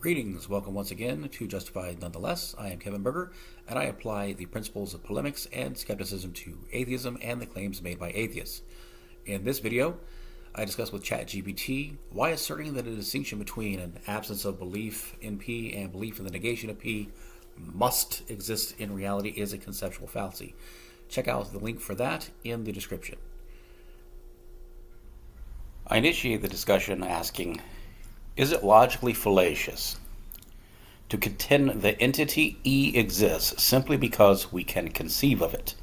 Greetings. Welcome once again to Justified Nonetheless. I am Kevin Berger, and I apply the principles of polemics and skepticism to atheism and the claims made by atheists. In this video, I discuss with ChatGPT why asserting that a distinction between an absence of belief in P and belief in the negation of P must exist in reality is a conceptual fallacy. Check out the link for that in the description. I initiate the discussion asking, is it logically fallacious to contend that entity E exists simply because we can conceive of it?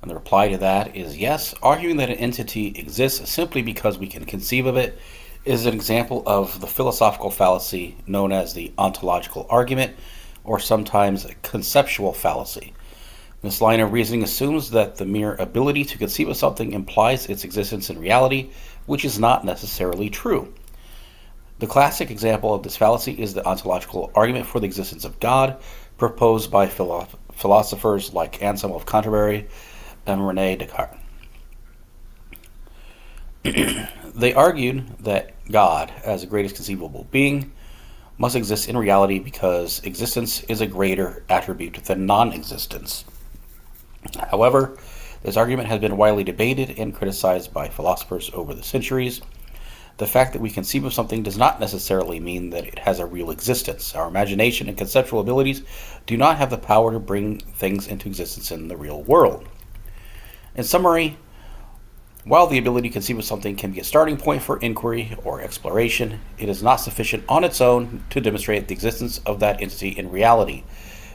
And the reply to that is yes. Arguing that an entity exists simply because we can conceive of it is an example of the philosophical fallacy known as the ontological argument, or sometimes conceptual fallacy. This line of reasoning assumes that the mere ability to conceive of something implies its existence in reality, which is not necessarily true. The classic example of this fallacy is the ontological argument for the existence of God, proposed by philosophers like Anselm of Canterbury and René Descartes. They argued that God, as the greatest conceivable being, must exist in reality because existence is a greater attribute than non-existence. However, this argument has been widely debated and criticized by philosophers over the centuries. The fact that we conceive of something does not necessarily mean that it has a real existence. Our imagination and conceptual abilities do not have the power to bring things into existence in the real world. In summary, while the ability to conceive of something can be a starting point for inquiry or exploration, it is not sufficient on its own to demonstrate the existence of that entity in reality.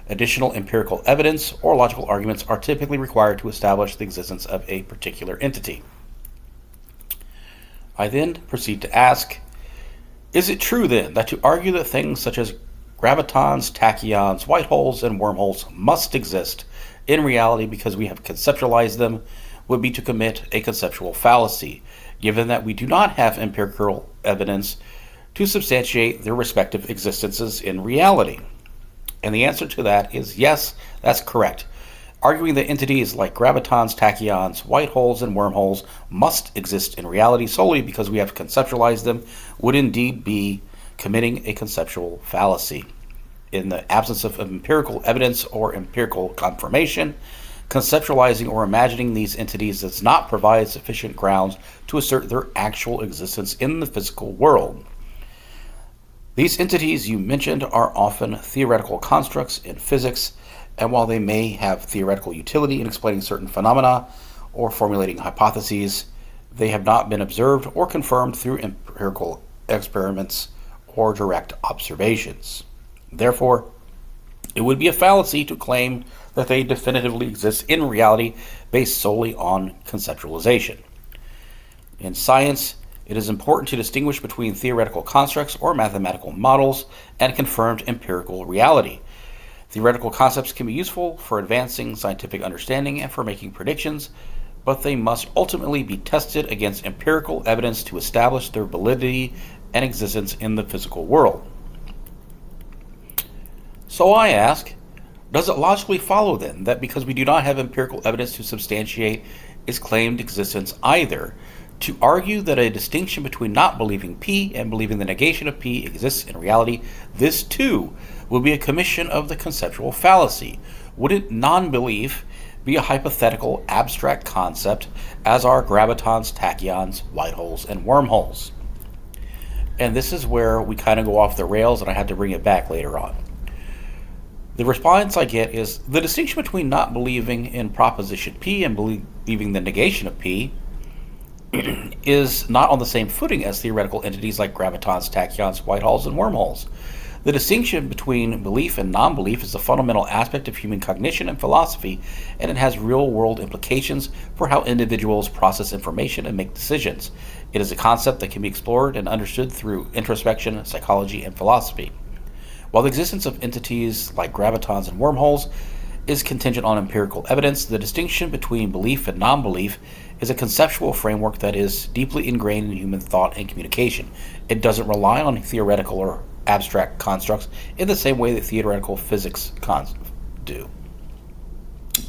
Additional empirical evidence or logical arguments are typically required to establish the existence of a particular entity. I then proceed to ask, is it true then that to argue that things such as gravitons, tachyons, white holes, and wormholes must exist in reality because we have conceptualized them would be to commit a conceptual fallacy, given that we do not have empirical evidence to substantiate their respective existences in reality? And the answer to that is yes, that's correct. Arguing that entities like gravitons, tachyons, white holes, and wormholes must exist in reality solely because we have conceptualized them would indeed be committing a conceptual fallacy. In the absence of empirical evidence or empirical confirmation, conceptualizing or imagining these entities does not provide sufficient grounds to assert their actual existence in the physical world. These entities you mentioned are often theoretical constructs in physics, and while they may have theoretical utility in explaining certain phenomena or formulating hypotheses, they have not been observed or confirmed through empirical experiments or direct observations. Therefore, it would be a fallacy to claim that they definitively exist in reality based solely on conceptualization. In science, it is important to distinguish between theoretical constructs or mathematical models and confirmed empirical reality. Theoretical concepts can be useful for advancing scientific understanding and for making predictions, but they must ultimately be tested against empirical evidence to establish their validity and existence in the physical world. So I ask, does it logically follow then that because we do not have empirical evidence to substantiate its claimed existence either, to argue that a distinction between not believing P and believing the negation of P exists in reality, this too will be a commission of the conceptual fallacy? Wouldn't non-belief be a hypothetical abstract concept, as are gravitons, tachyons, white holes, and wormholes? And this is where we kind of go off the rails, and I have to bring it back later on. The response I get is the distinction between not believing in proposition P and believing the negation of P is not on the same footing as theoretical entities like gravitons, tachyons, white holes, and wormholes. The distinction between belief and non-belief is a fundamental aspect of human cognition and philosophy, and it has real-world implications for how individuals process information and make decisions. It is a concept that can be explored and understood through introspection, psychology, and philosophy. While the existence of entities like gravitons and wormholes is contingent on empirical evidence, the distinction between belief and non-belief is a conceptual framework that is deeply ingrained in human thought and communication. It doesn't rely on theoretical or abstract constructs in the same way that theoretical physics do.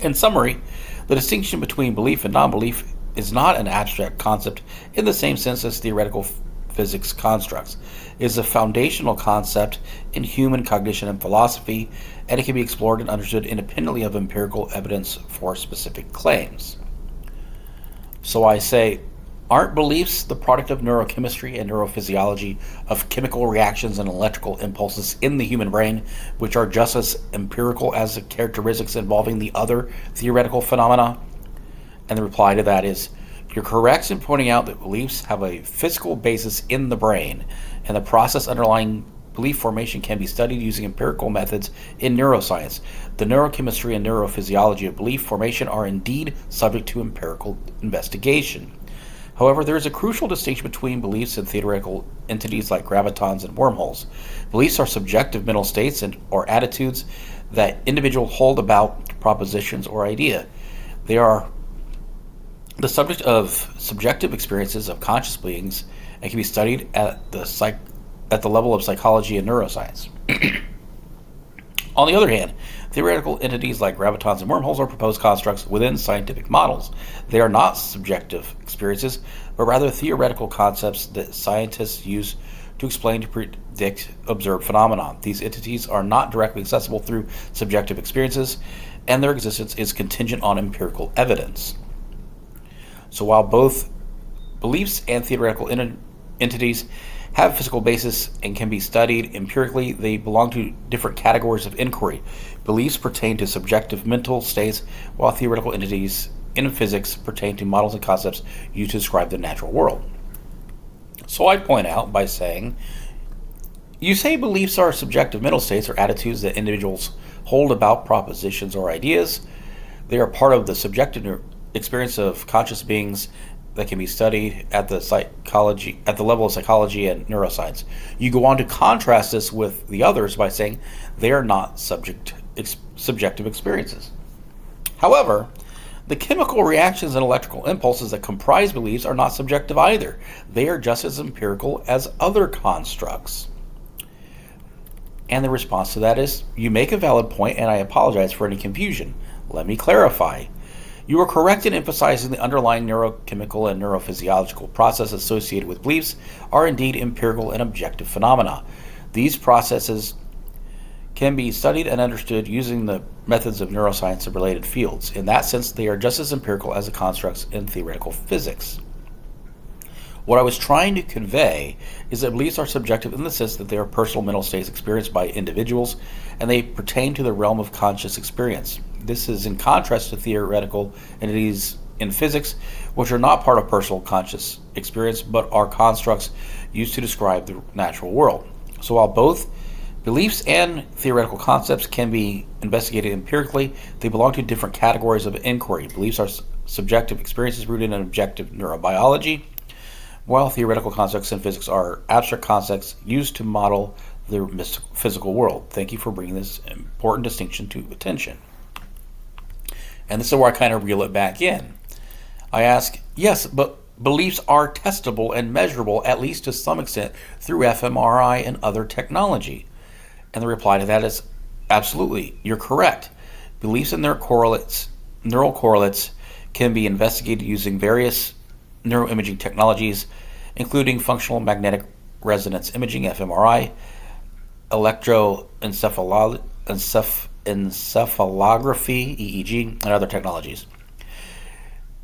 In summary, the distinction between belief and non-belief is not an abstract concept in the same sense as theoretical physics constructs. It is a foundational concept in human cognition and philosophy, and it can be explored and understood independently of empirical evidence for specific claims. So I say, aren't beliefs the product of neurochemistry and neurophysiology, of chemical reactions and electrical impulses in the human brain, which are just as empirical as the characteristics involving the other theoretical phenomena? And the reply to that is, you're correct in pointing out that beliefs have a physical basis in the brain, and the process underlying belief formation can be studied using empirical methods in neuroscience. The neurochemistry and neurophysiology of belief formation are indeed subject to empirical investigation. However, there is a crucial distinction between beliefs and theoretical entities like gravitons and wormholes. Beliefs are subjective mental states or attitudes that individuals hold about propositions or idea. They are the subject of subjective experiences of conscious beings and can be studied at the level of psychology and neuroscience. On the other hand, theoretical entities like gravitons and wormholes are proposed constructs within scientific models. They are not subjective experiences, but rather theoretical concepts that scientists use to explain to predict observed phenomena. These entities are not directly accessible through subjective experiences, and their existence is contingent on empirical evidence. So while both beliefs and theoretical entities have physical basis and can be studied empirically, they belong to different categories of inquiry. Beliefs pertain to subjective mental states, while theoretical entities in physics pertain to models and concepts used to describe the natural world. So I'd point out by saying, you say beliefs are subjective mental states or attitudes that individuals hold about propositions or ideas. They are part of the subjective experience of conscious beings that can be studied at the level of psychology and neuroscience. You go on to contrast this with the others by saying they are not subjective experiences. However, the chemical reactions and electrical impulses that comprise beliefs are not subjective either. They are just as empirical as other constructs. And the response to that is, you make a valid point, and I apologize for any confusion. Let me clarify. You are correct in emphasizing the underlying neurochemical and neurophysiological processes associated with beliefs are indeed empirical and objective phenomena. These processes can be studied and understood using the methods of neuroscience and related fields. In that sense, they are just as empirical as the constructs in theoretical physics. What I was trying to convey is that beliefs are subjective in the sense that they are personal mental states experienced by individuals, and they pertain to the realm of conscious experience. This is in contrast to theoretical entities in physics, which are not part of personal conscious experience, but are constructs used to describe the natural world. So while both beliefs and theoretical concepts can be investigated empirically, they belong to different categories of inquiry. Beliefs are subjective experiences rooted in objective neurobiology, while theoretical concepts in physics are abstract concepts used to model the physical world. Thank you for bringing this important distinction to attention. And this is where I kind of reel it back in. I ask, yes, but beliefs are testable and measurable, at least to some extent, through fMRI and other technology. And the reply to that is, absolutely, you're correct. Beliefs and their neural correlates can be investigated using various neuroimaging technologies, including functional magnetic resonance imaging, fMRI, electroencephalography, EEG, and other technologies.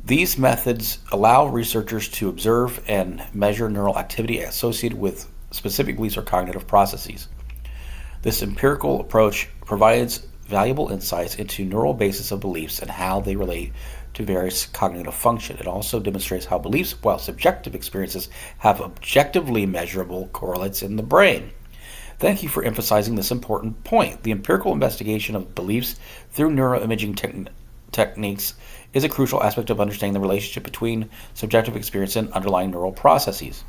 These methods allow researchers to observe and measure neural activity associated with specific beliefs or cognitive processes. This empirical approach provides valuable insights into neural basis of beliefs and how they relate to various cognitive function. It also demonstrates how beliefs, while subjective experiences, have objectively measurable correlates in the brain. Thank you for emphasizing this important point. The empirical investigation of beliefs through neuroimaging techniques is a crucial aspect of understanding the relationship between subjective experience and underlying neural processes.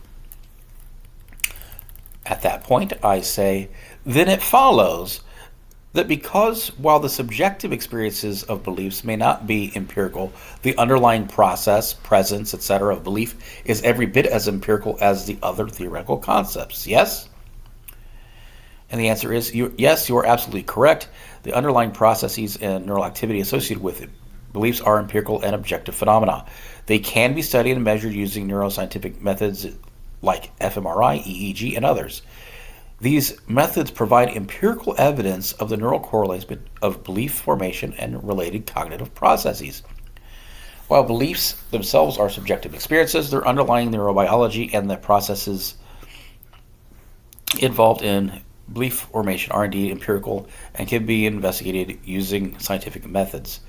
At that point, I say, then it follows that because while the subjective experiences of beliefs may not be empirical, the underlying process, presence, etc. of belief is every bit as empirical as the other theoretical concepts. Yes? And the answer is, yes, you are absolutely correct. The underlying processes and neural activity associated with beliefs are empirical and objective phenomena. They can be studied and measured using neuroscientific methods like fMRI, EEG, and others. These methods provide empirical evidence of the neural correlates of belief formation and related cognitive processes. While beliefs themselves are subjective experiences, their underlying neurobiology and the processes involved in belief formation are indeed empirical and can be investigated using scientific methods.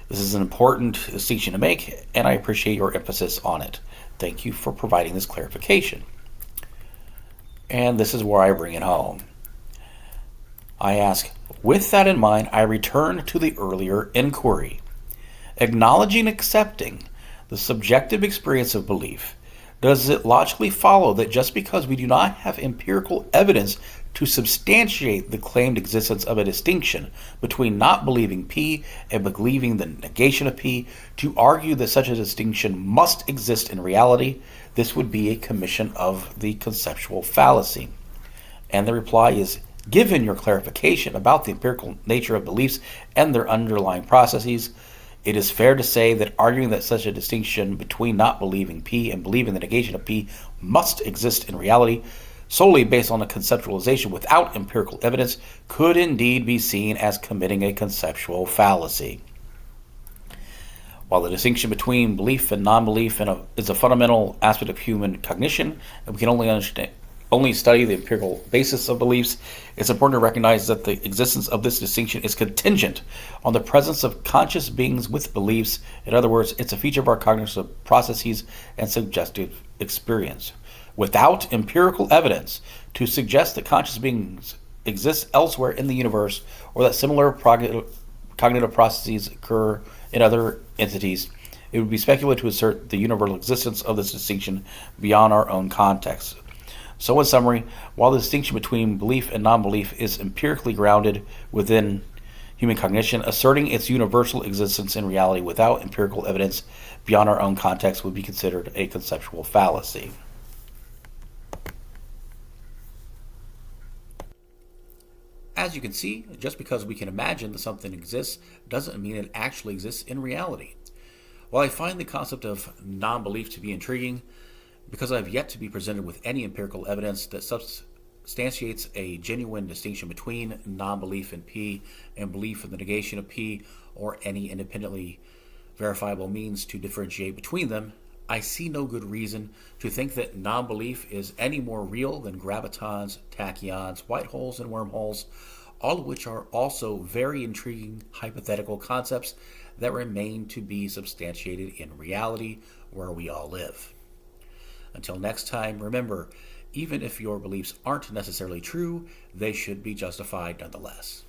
This is an important distinction to make, and I appreciate your emphasis on it. Thank you for providing this clarification. And this is where I bring it home. I ask, with that in mind, I return to the earlier inquiry. Acknowledging and accepting the subjective experience of belief, does it logically follow that just because we do not have empirical evidence to substantiate the claimed existence of a distinction between not believing P and believing the negation of P, to argue that such a distinction must exist in reality, this would be a commission of the conceptual fallacy? And the reply is, given your clarification about the empirical nature of beliefs and their underlying processes, it is fair to say that arguing that such a distinction between not believing P and believing the negation of P must exist in reality, solely based on a conceptualization without empirical evidence, could indeed be seen as committing a conceptual fallacy. While the distinction between belief and non-belief is a fundamental aspect of human cognition, and we can only study the empirical basis of beliefs, it's important to recognize that the existence of this distinction is contingent on the presence of conscious beings with beliefs. In other words, it's a feature of our cognitive processes and subjective experience. Without empirical evidence to suggest that conscious beings exist elsewhere in the universe, or that similar cognitive processes occur in other entities, it would be speculative to assert the universal existence of this distinction beyond our own context. So in summary, while the distinction between belief and non-belief is empirically grounded within human cognition, asserting its universal existence in reality without empirical evidence beyond our own context would be considered a conceptual fallacy. As you can see, just because we can imagine that something exists doesn't mean it actually exists in reality. While I find the concept of non-belief to be intriguing, because I have yet to be presented with any empirical evidence that substantiates a genuine distinction between non-belief in P and belief in the negation of P, or any independently verifiable means to differentiate between them, I see no good reason to think that non-belief is any more real than gravitons, tachyons, white holes, and wormholes, all of which are also very intriguing hypothetical concepts that remain to be substantiated in reality where we all live. Until next time, remember, even if your beliefs aren't necessarily true, they should be justified nonetheless.